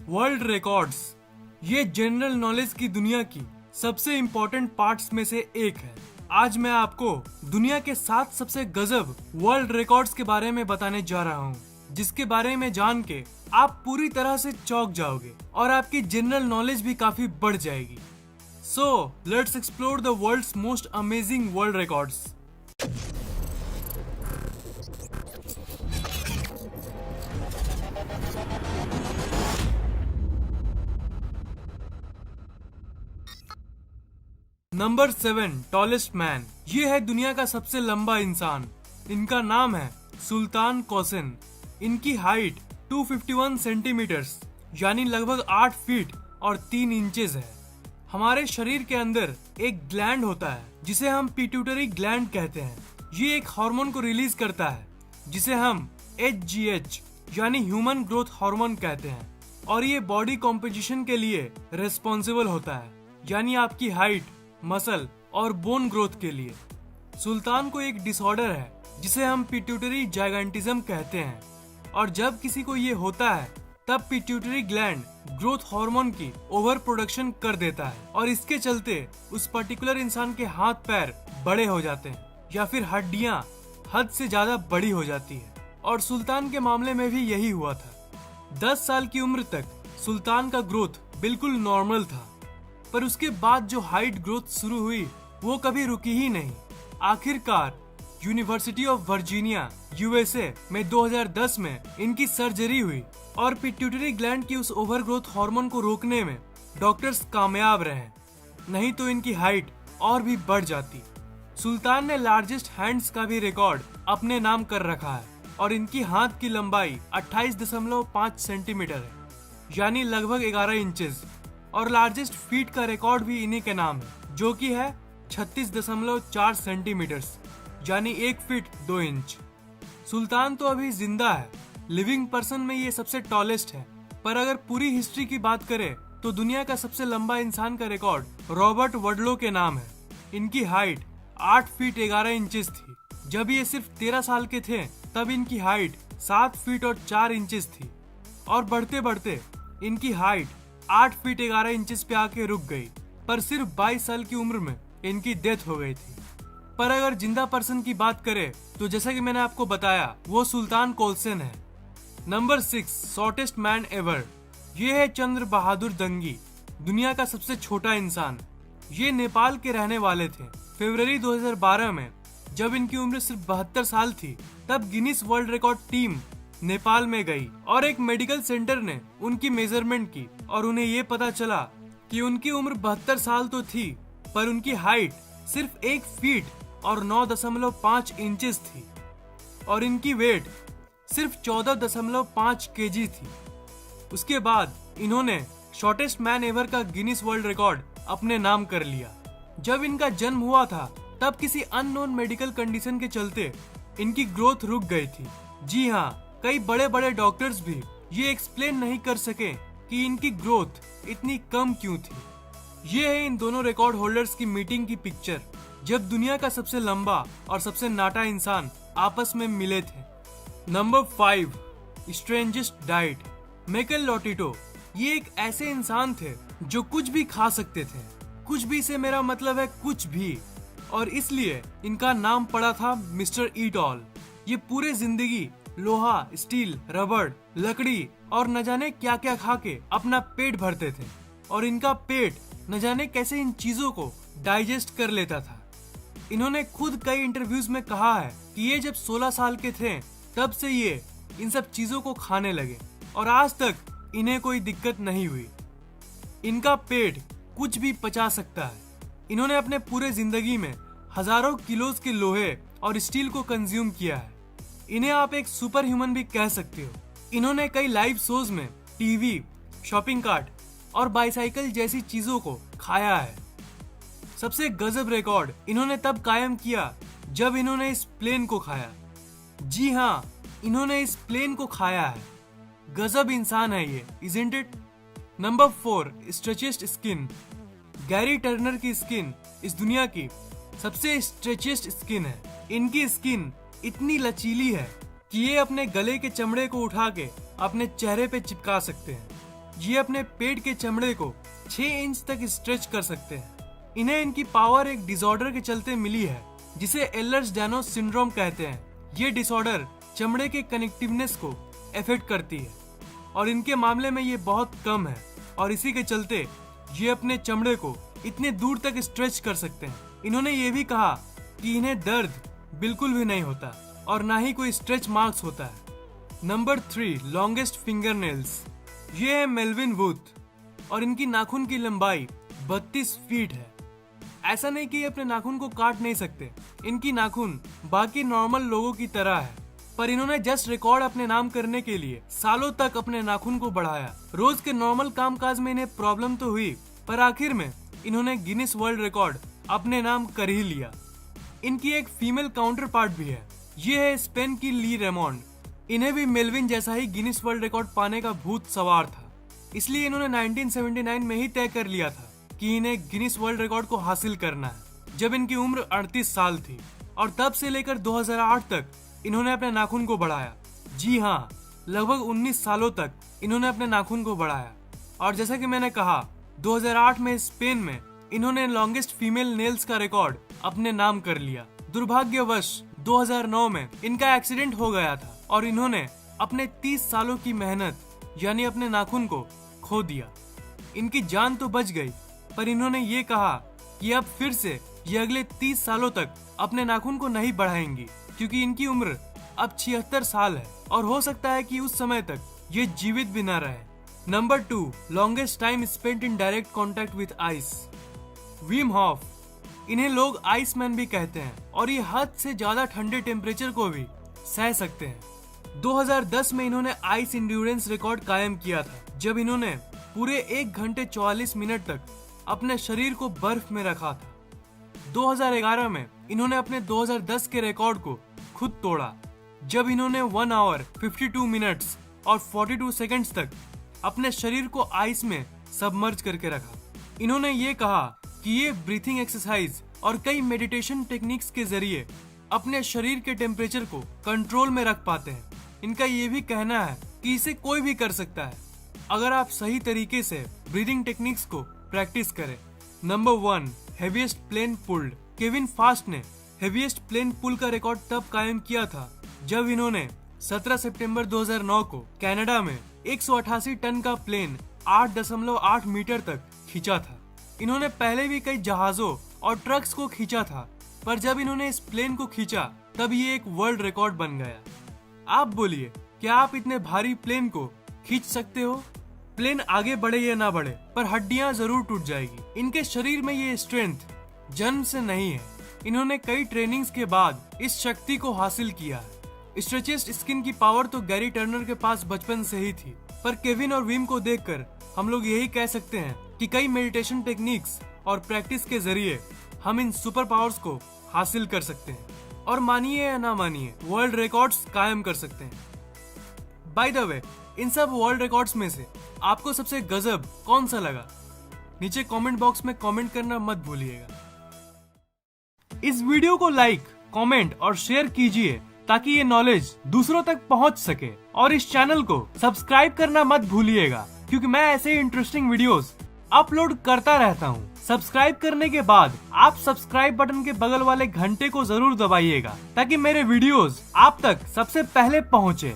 World records ये general knowledge की दुनिया की सबसे इम्पोर्टेंट पार्ट्स में से एक है। आज मैं आपको दुनिया के 7 सबसे गजब वर्ल्ड रिकॉर्ड्स के बारे में बताने जा रहा हूँ, जिसके बारे में जान के आप पूरी तरह से चौंक जाओगे और आपकी जनरल नॉलेज भी काफी बढ़ जाएगी। So let's explore the world's most amazing world records. Number 7 tallest man. ये है दुनिया का सबसे लंबा इंसान। इनका नाम है सुल्तान कोसेन। इनकी हाइट 251 सेंटीमीटर्स यानी लगभग 8 फीट और 3 इंचेस है। हमारे शरीर के अंदर एक ग्लैंड होता है जिसे हम पिट्यूटरी ग्लैंड कहते हैं। ये एक हार्मोन को रिलीज करता है जिसे हम HGH यानी ह्यूमन ग्रोथ हार्मोन कहते हैं, और ये बॉडी कॉम्पोजिशन के लिए रिस्पॉन्सिबल होता है, यानी आपकी हाइट, मसल और बोन ग्रोथ के लिए। सुल्तान को एक डिसऑर्डर है जिसे हम पिट्यूटरी जाइगेंटिज्म कहते हैं, और जब किसी को ये होता है तब पिट्यूटरी ग्लैंड ग्रोथ हार्मोन की ओवर प्रोडक्शन कर देता है, और इसके चलते उस पर्टिकुलर इंसान के हाथ पैर बड़े हो जाते हैं या फिर हड्डियां हद से ज्यादा बड़ी हो जाती है। और सुल्तान के मामले में भी यही हुआ था। 10 साल की उम्र तक सुल्तान का ग्रोथ बिल्कुल नॉर्मल था, पर उसके बाद जो हाइट ग्रोथ शुरू हुई वो कभी रुकी ही नहीं। आखिरकार यूनिवर्सिटी ऑफ वर्जीनिया USA में 2010 में इनकी सर्जरी हुई और पिट्यूटरी ग्लैंड की उस ओवर ग्रोथ हार्मोन को रोकने में डॉक्टर्स कामयाब रहे, नहीं तो इनकी हाइट और भी बढ़ जाती। सुल्तान ने लार्जेस्ट हैंड्स का भी रिकॉर्ड अपने नाम कर रखा है, और इनकी हाथ की लंबाई 28.5 सेंटीमीटर है यानी लगभग 11 इंचेस, और लार्जेस्ट फीट का रिकॉर्ड भी इन्हीं के नाम है जो कि है 36.4 सेंटीमीटर्स यानी 1 फीट 2 इंच। सुल्तान तो अभी जिंदा है, लिविंग पर्सन में ये सबसे टॉलेस्ट है, पर अगर पूरी हिस्ट्री की बात करें तो दुनिया का सबसे लंबा इंसान का रिकॉर्ड रॉबर्ट वडलो के नाम है। इनकी हाइट 8 फीट 11 इंचेस थी। जब ये सिर्फ 13 साल के थे तब इनकी हाइट 7 फीट और 4 इंचेस थी, और बढ़ते बढ़ते इनकी हाइट 8 फीट 11 इंचेस पे आके रुक गई, पर सिर्फ 22 साल की उम्र में इनकी डेथ हो गई थी। पर अगर जिंदा पर्सन की बात करें तो जैसा कि मैंने आपको बताया वो सुल्तान कोसेन है। Number 6 shortest man ever. ये है चंद्र बहादुर दंगी, दुनिया का सबसे छोटा इंसान। ये नेपाल के रहने वाले थे। फरवरी 2012 में जब इनकी उम्र सिर्फ 72 साल थी तब Guinness world record team Nepal में गई और एक मेडिकल सेंटर ने उनकी मेजरमेंट की, और उन्हें ये पता चला कि उनकी उम्र 72 साल तो थी, पर उनकी हाइट सिर्फ 1 फीट और 9.5 इंचेस थी, और इनकी वेट सिर्फ 14.5 केजी थी। उसके बाद इन्होंने शॉर्टेस्ट मैन एवर का गिनीज वर्ल्ड रिकॉर्ड अपने नाम कर लिया। जब इनका जन्म हुआ था तब किसी अननोन मेडिकल कंडीशन के चलते इनकी ग्रोथ रुक गई थी। जी हाँ, कई बड़े बड़े डॉक्टर्स भी ये एक्सप्लेन नहीं कर सके कि इनकी ग्रोथ इतनी कम क्यों थी। ये है इन दोनों रिकॉर्ड होल्डर्स की मीटिंग की पिक्चर, जब दुनिया का सबसे लंबा और सबसे नाटा इंसान आपस में मिले थे। Number 5 strangest diet. माइकल लोटिटो। ये एक ऐसे इंसान थे जो कुछ भी खा सकते थे। कुछ भी से मेरा मतलब है कुछ भी, और इसलिए इनका नाम पड़ा था मिस्टर ईट ऑल। ये पूरे जिंदगी लोहा, स्टील, रबड़, लकड़ी और न जाने क्या क्या खा के अपना पेट भरते थे, और इनका पेट न जाने कैसे इन चीजों को डाइजेस्ट कर लेता था। इन्होंने खुद कई इंटरव्यूज में कहा है कि ये जब 16 साल के थे तब से ये इन सब चीजों को खाने लगे, और आज तक इन्हें कोई दिक्कत नहीं हुई। इनका पेट कुछ भी पचा सकता है। इन्होंने अपने पूरे जिंदगी में हजारों किलोज के लोहे और स्टील को कंज्यूम किया है। इन्हें आप एक सुपर ह्यूमन भी कह सकते हो। इन्होंने कई लाइव शोज में टीवी, शॉपिंग कार्ट और बाइसाइकिल जैसी चीजों को खाया है। सबसे गजब रिकॉर्ड इन्होंने तब कायम किया जब इन्होंने इस प्लेन को खाया। जी हाँ, इन्होंने इस प्लेन को खाया है। गजब इंसान है ये, isn't it? Number 4 stretchiest skin. Gary Turner की स्किन इस दुनिया की सबसे स्ट्रेचेस्ट स्किन है। इनकी स्किन इतनी लचीली है कि ये अपने गले के चमड़े को उठा के अपने चेहरे पे चिपका सकते हैं। ये अपने पेट के चमड़े को 6 इंच तक स्ट्रेच कर सकते हैं। इन्हें इनकी पावर एक डिसऑर्डर के चलते मिली है जिसे एल्लर्स-डायनोस सिंड्रोम कहते हैं। ये डिसऑर्डर चमड़े के कनेक्टिवनेस को अफेक्ट करती है और इनके मामले में ये बहुत कम है और इसी के चलते ये अपने चमड़े को इतने दूर तक स्ट्रेच कर सकते हैं। इन्होंने ये भी कहा कि इन्हें दर्द बिल्कुल भी नहीं होता और ना ही कोई स्ट्रेच मार्क्स होता है। Number 3, longest finger nails. ये है मेल्विन वुथ और इनकी नाखून की लंबाई 32 फीट है। ऐसा नहीं कि ये अपने नाखून को काट नहीं सकते, इनकी नाखून बाकी नॉर्मल लोगों की तरह है, पर इन्होंने जस्ट रिकॉर्ड अपने नाम करने के लिए सालों तक अपने नाखून को बढ़ाया। रोज के नॉर्मल कामकाज में इन्हें प्रॉब्लम तो हुई, पर आखिर में इन्होंने गिनीज वर्ल्ड रिकॉर्ड अपने नाम कर ही लिया। इनकी एक फीमेल काउंटर पार्ट भी है, ये है स्पेन की ली रेमोंड। इन्हें भी मेल्विन जैसा ही गिनीज वर्ल्ड रिकॉर्ड पाने का भूत सवार था, इसलिए इन्होंने 1979 में ही तय कर लिया था कि इन्हें गिनीज वर्ल्ड रिकॉर्ड को हासिल करना है, जब इनकी उम्र 38 साल थी। और तब से लेकर 2008 तक इन्होंने अपने नाखून को बढ़ाया। जी हाँ, लगभग 19 सालों तक इन्होंने अपने नाखून को बढ़ाया। और जैसा कि मैंने कहा, 2008 में स्पेन में इन्होंने लॉन्गेस्ट फीमेल नेल्स का रिकॉर्ड अपने नाम कर लिया। दुर्भाग्यवश 2009 में इनका एक्सीडेंट हो गया था और इन्होंने अपने 30 सालों की मेहनत यानी अपने नाखून को खो दिया। इनकी जान तो बच गई, पर इन्होंने ये कहा कि अब फिर से ये अगले 30 सालों तक अपने नाखून को नहीं बढ़ाएंगी, क्योंकि इनकी उम्र अब 76 साल है और हो सकता है कि उस समय तक ये जीवित भी न रहे। Number 2, longest time spent in direct contact with ice. Wim Hof, इन्हें लोग आइस मैन भी कहते हैं और ये हद से ज्यादा ठंडे टेम्परेचर को भी सह सकते हैं। 2010 में इन्होंने आइस इंड्योरेंस रिकॉर्ड कायम किया था, जब इन्होंने पूरे 1 घंटे 44 मिनट तक अपने शरीर को बर्फ में रखा था। 2011 में इन्होंने अपने 2010 के रिकॉर्ड को खुद तोड़ा, जब इन्होंने 1 आवर 52 मिनट्स और 42 सेकंड्स तक अपने शरीर को आइस में सबमर्ज करके रखा। इन्होंने ये कहा कि ये ब्रीथिंग एक्सरसाइज और कई मेडिटेशन टेक्निक्स के जरिए अपने शरीर के टेम्परेचर को कंट्रोल में रख पाते हैं। इनका ये भी कहना है कि इसे कोई भी कर सकता है, अगर आप सही तरीके से ब्रीदिंग टेक्निक्स को प्रैक्टिस करें। Number 1, heaviest plane pulled. Kevin Fast ने हेवीएस्ट प्लेन पुल का रिकॉर्ड तब कायम किया था जब इन्होंने 17 सितंबर 2009 को कनाडा में 188 टन का प्लेन 8.8 मीटर तक खींचा था। इन्होंने पहले भी कई जहाजों और ट्रक्स को खींचा था, पर जब इन्होंने इस प्लेन को खींचा तब ये एक वर्ल्ड रिकॉर्ड बन गया। आप बोलिए, क्या आप इतने भारी प्लेन को खींच सकते हो? प्लेन आगे बढ़े या ना बढ़े, पर हड्डियां जरूर टूट जाएगी। इनके शरीर में ये स्ट्रेंथ जन्म से नहीं है, इन्होंने कई ट्रेनिंग्स के बाद इस शक्ति को हासिल किया है। स्ट्रेचेस्ट स्किन की पावर तो गैरी टर्नर के पास बचपन से ही थी, पर केविन और विम को देखकर हम लोग यही कह सकते हैं कि कई मेडिटेशन टेक्निक्स और प्रैक्टिस के जरिए हम इन सुपर पावर्स को हासिल कर सकते हैं और मानिए या ना मानिए वर्ल्ड रिकॉर्ड्स कायम कर सकते हैं। बाय द वे, इन सब वर्ल्ड रिकॉर्ड्स में से आपको सबसे गजब कौन सा लगा? नीचे कमेंट बॉक्स में कमेंट करना मत भूलिएगा। इस वीडियो को लाइक, कमेंट और शेयर कीजिए ताकि ये नॉलेज दूसरों तक पहुंच सके, और इस चैनल को सब्सक्राइब करना मत भूलिएगा, क्योंकि मैं ऐसे इंटरेस्टिंग वीडियोस अपलोड करता रहता हूँ। सब्सक्राइब करने के बाद आप सब्सक्राइब बटन के बगल वाले घंटे को जरूर दबाइएगा ताकि मेरे वीडियोस आप तक सबसे पहले पहुँचे।